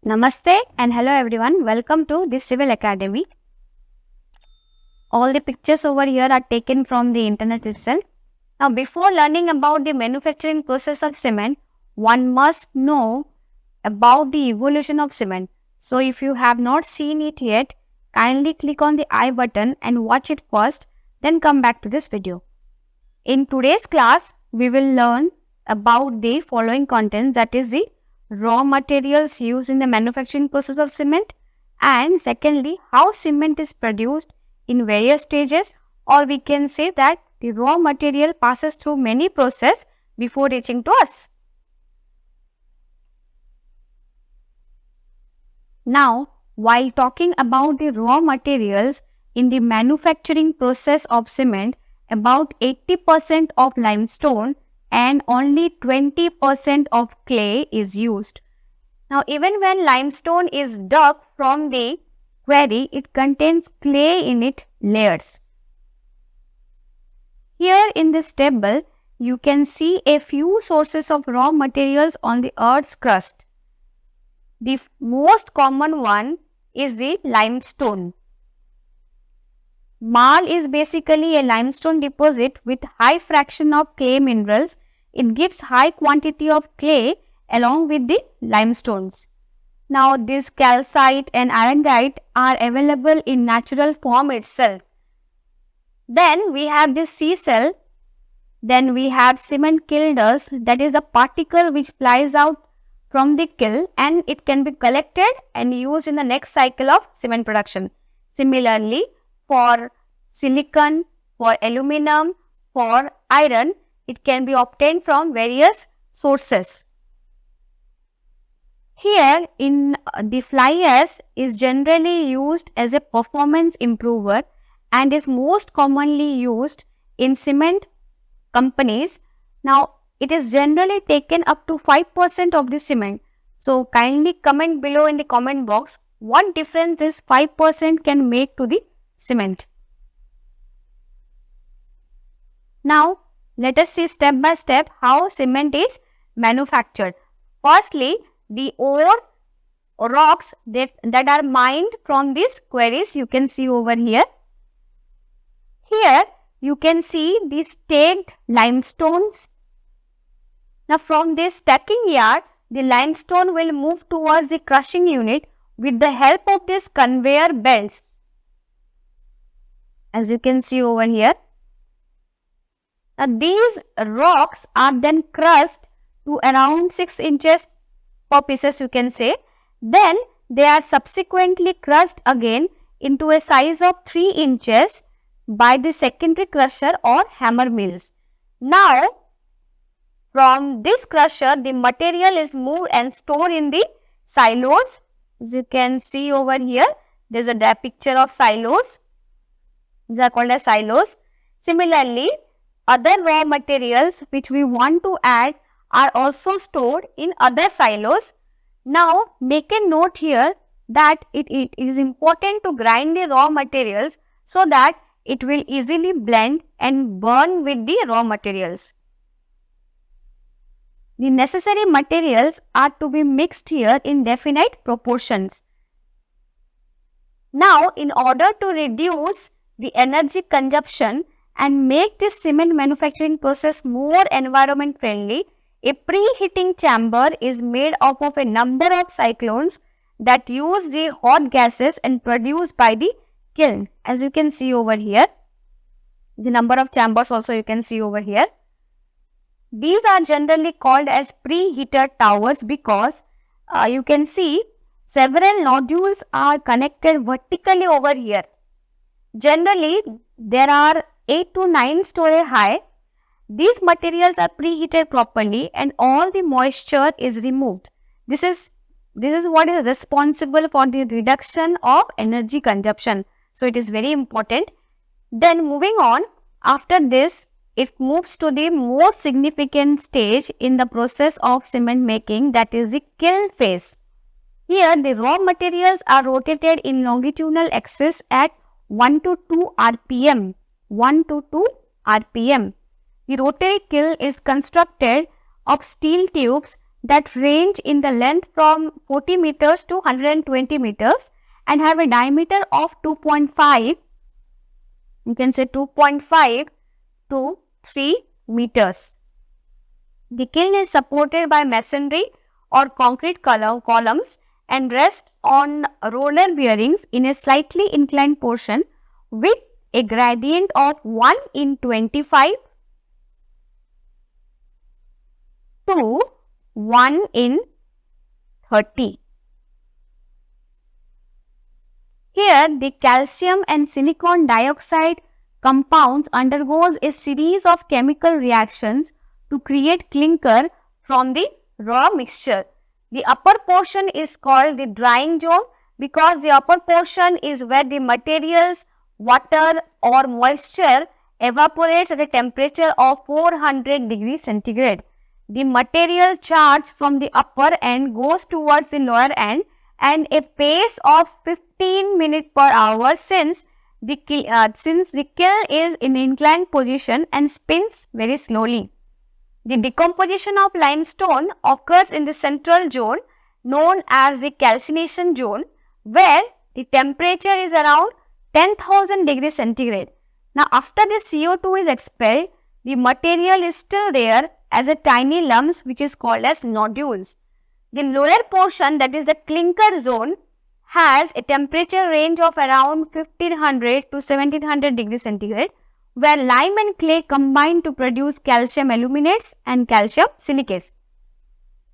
Namaste and hello everyone. Welcome to the Civil Academy. All the pictures over here are taken from the internet itself. Now, before learning about the manufacturing process of cement, one must know about the evolution of cement. So, if you have not seen it yet, kindly click on the I button and watch it first, then come back to this video. In today's class, we will learn about the following contents, that is the raw materials used in the manufacturing process of cement, and secondly, how cement is produced in various stages, or we can say that the raw material passes through many processes before reaching to us. Now, while talking about the raw materials in the manufacturing process of cement, about 80% of limestone and only 20% of clay is used. Now, even when limestone is dug from the quarry, it contains clay in its layers. Here in this table, you can see a few sources of raw materials on the Earth's crust. The most common one is the limestone. Marl is basically a limestone deposit with high fraction of clay minerals. It gives high quantity of clay along with the limestones. Now, this calcite and ironite are available in natural form itself. Then we have this sisal. Then we have cement kiln dust, that is a particle which flies out from the kiln and it can be collected and used in the next cycle of cement production. Similarly, for silicon, for aluminum, for iron, it can be obtained from various sources. Here in the fly ash is generally used as a performance improver and is most commonly used in cement companies. Now, it is generally taken up to 5% of the cement. So, kindly comment below in the comment box what difference this 5% can make to the cement. Now, let us see step by step how cement is manufactured. Firstly, the ore or rocks that are mined from these quarries, you can see over here. Here, you can see these staked limestones. Now, from this stacking yard, the limestone will move towards the crushing unit with the help of these conveyor belts, as you can see over here. Now, these rocks are then crushed to around 6 inches per pieces, you can say. Then, they are subsequently crushed again into a size of 3 inches by the secondary crusher or hammer mills. Now, from this crusher, the material is moved and stored in the silos. As you can see over here, there is a picture of silos. These are called as silos. Similarly, other raw materials which we want to add are also stored in other silos. Now, make a note here that it is important to grind the raw materials so that it will easily blend and burn with the raw materials. The necessary materials are to be mixed here in definite proportions. Now, in order to reduce the energy consumption and make this cement manufacturing process more environment friendly, a preheating chamber is made up of a number of cyclones that use the hot gases and produced by the kiln. As you can see over here, the number of chambers also you can see over here. These are generally called as preheater towers because you can see several nodules are connected vertically over here. Generally, there are 8 to 9 story high. These materials are preheated properly and all the moisture is removed. This is what is responsible for the reduction of energy consumption. So, it is very important. Then moving on, after this, it moves to the most significant stage in the process of cement making, that is the kiln phase. Here, the raw materials are rotated in longitudinal axis at 1 to 2 rpm. 1 to 2 rpm. The rotary kiln is constructed of steel tubes that range in the length from 40 meters to 120 meters and have a diameter of 2.5, you can say 2.5 to 3 meters. The kiln is supported by masonry or concrete columns and rests on roller bearings in a slightly inclined portion with a gradient of 1 in 25 to 1 in 30. Here, the calcium and silicon dioxide compounds undergoes a series of chemical reactions to create clinker from the raw mixture. The upper portion is called the drying zone because the upper portion is where the materials, water or moisture evaporates at a temperature of 400 degrees centigrade. The material charge from the upper end goes towards the lower end and a pace of 15 minutes per hour since the kiln is in inclined position and spins very slowly. The decomposition of limestone occurs in the central zone known as the calcination zone where the temperature is around 10,000 degrees centigrade. Now after the CO2 is expelled, the material is still there as a tiny lumps which is called as nodules. The lower portion, that is the clinker zone, has a temperature range of around 1500 to 1700 degrees centigrade where lime and clay combine to produce calcium aluminates and calcium silicates.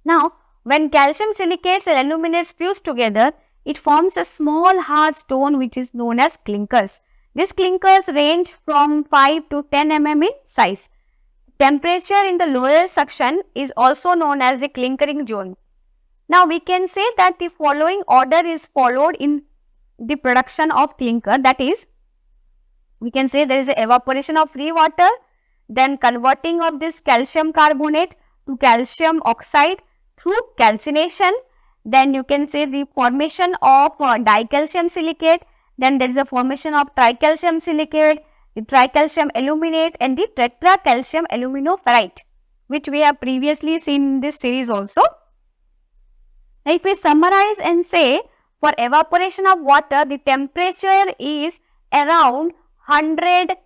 Now, when calcium silicates and aluminates fuse together, it forms a small hard stone which is known as clinkers. These clinkers range from 5 to 10 mm in size. Temperature in the lower section is also known as the clinkering zone. Now, we can say that the following order is followed in the production of clinker, that is, we can say there is a evaporation of free water, then converting of this calcium carbonate to calcium oxide through calcination, then you can say the formation of dicalcium silicate, then there is a formation of tricalcium silicate, the tricalcium aluminate and the tetracalcium aluminoferrite, which we have previously seen in this series also. Now, if we summarize and say for evaporation of water, the temperature is around 100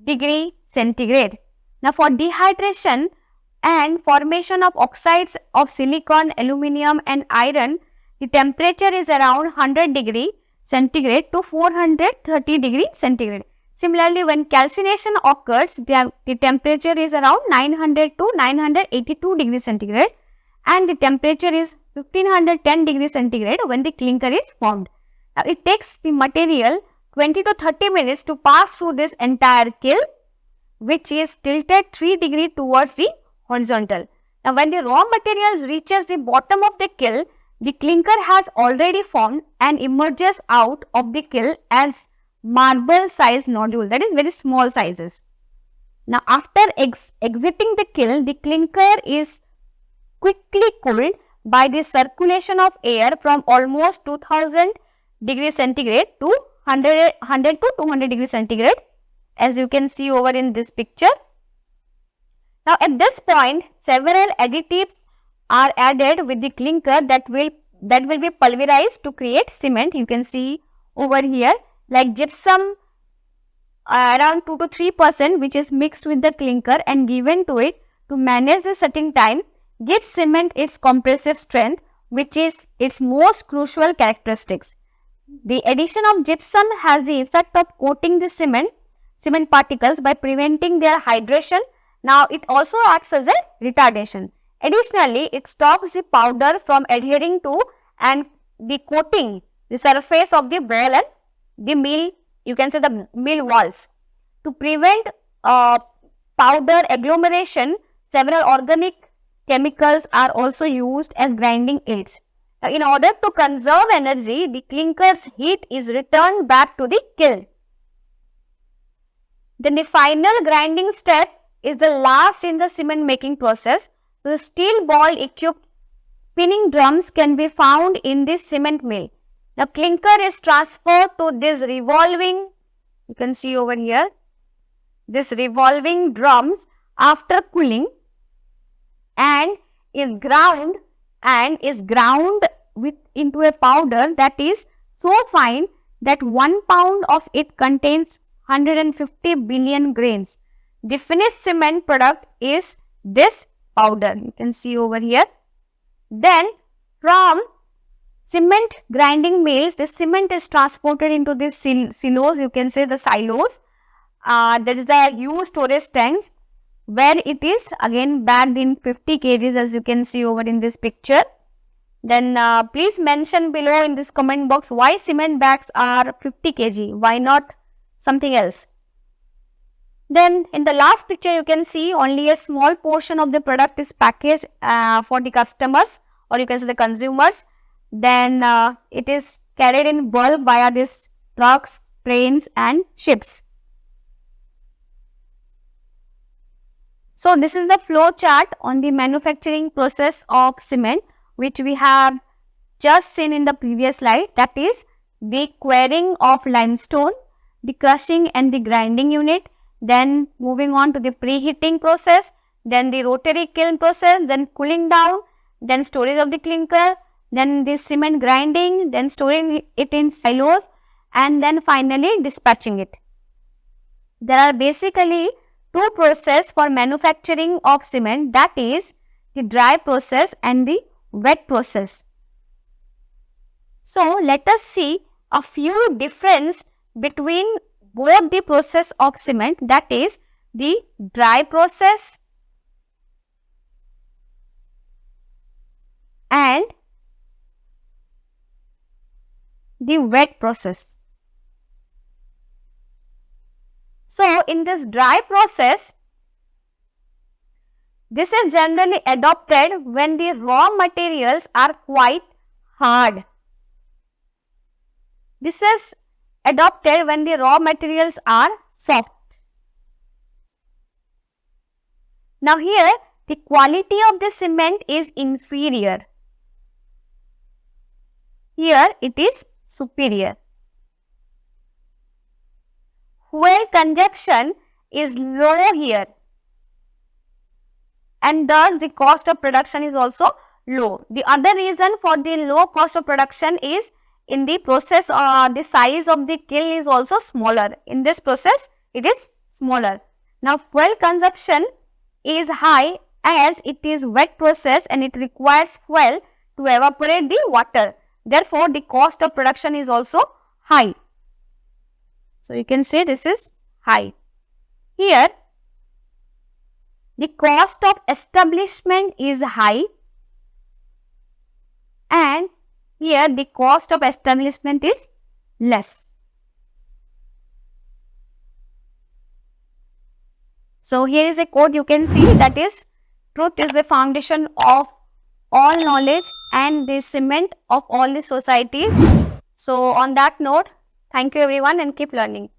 degree centigrade. Now, for dehydration and formation of oxides of silicon, aluminium and iron, the temperature is around 100 degree centigrade to 430 degree centigrade. Similarly, when calcination occurs, the temperature is around 900 to 982 degree centigrade and the temperature is 1510 degree centigrade when the clinker is formed. Now, it takes the material 20 to 30 minutes to pass through this entire kiln, which is tilted 3 degree towards the horizontal. Now, when the raw materials reaches the bottom of the kiln, the clinker has already formed and emerges out of the kiln as marble sized nodule, that is very small sizes. Now, after exiting the kiln, the clinker is quickly cooled by the circulation of air from almost 2000 degrees centigrade to 100 to 200 degrees centigrade, as you can see over in this picture. Now, at this point, several additives are added with the clinker that will be pulverized to create cement. You can see over here like gypsum around 2 to 3% which is mixed with the clinker and given to it to manage the setting time, gives cement its compressive strength, which is its most crucial characteristics. The addition of gypsum has the effect of coating the cement particles by preventing their hydration. Now, it also acts as a retardation. Additionally, it stops the powder from adhering to and the coating the surface of the ball and the mill, you can say the mill walls. To prevent powder agglomeration, several organic chemicals are also used as grinding aids. Now, in order to conserve energy, the clinker's heat is returned back to the kiln. Then the final grinding step is the last in the cement making process. So, the steel ball equipped spinning drums can be found in this cement mill. Now, clinker is transferred to this revolving, you can see over here, this revolving drums after cooling and is ground and is ground into a powder that is so fine that 1 pound of it contains 150 billion grains. The finished cement product is this powder. You can see over here. Then from cement grinding mills, the cement is transported into these silos, you can say the silos. That is the huge storage tanks where it is again bagged in 50 kgs as you can see over in this picture. Then please mention below in this comment box why cement bags are 50 kg, why not something else. Then in the last picture you can see only a small portion of the product is packaged for the customers, or you can say the consumers. Then it is carried in bulk via these trucks, trains and ships. So this is the flow chart on the manufacturing process of cement, which we have just seen in the previous slide. That is the quarrying of limestone, the crushing and the grinding unit, then moving on to the preheating process, then the rotary kiln process, then cooling down, then storage of the clinker, then the cement grinding, then storing it in silos, and then finally dispatching it. There are basically two processes for manufacturing of cement, that is the dry process and the wet process. So let us see a few differences between both the process of cement, that is the dry process and the wet process. So in this dry process, this is generally adopted when the raw materials are quite hard. This is adopted when the raw materials are soft. Now here the quality of the cement is inferior. Here it is superior. Fuel consumption is low here, and thus the cost of production is also low. The other reason for the low cost of production is in the process the size of the kiln is also smaller. In this process it is smaller. Now fuel consumption is high as it is wet process and it requires fuel to evaporate the water. Therefore the cost of production is also high. So you can say this is high. Here the cost of establishment is high and here the cost of establishment is less. So here is a quote you can see, that is, truth is the foundation of all knowledge and the cement of all the societies. So on that note, thank you everyone and keep learning.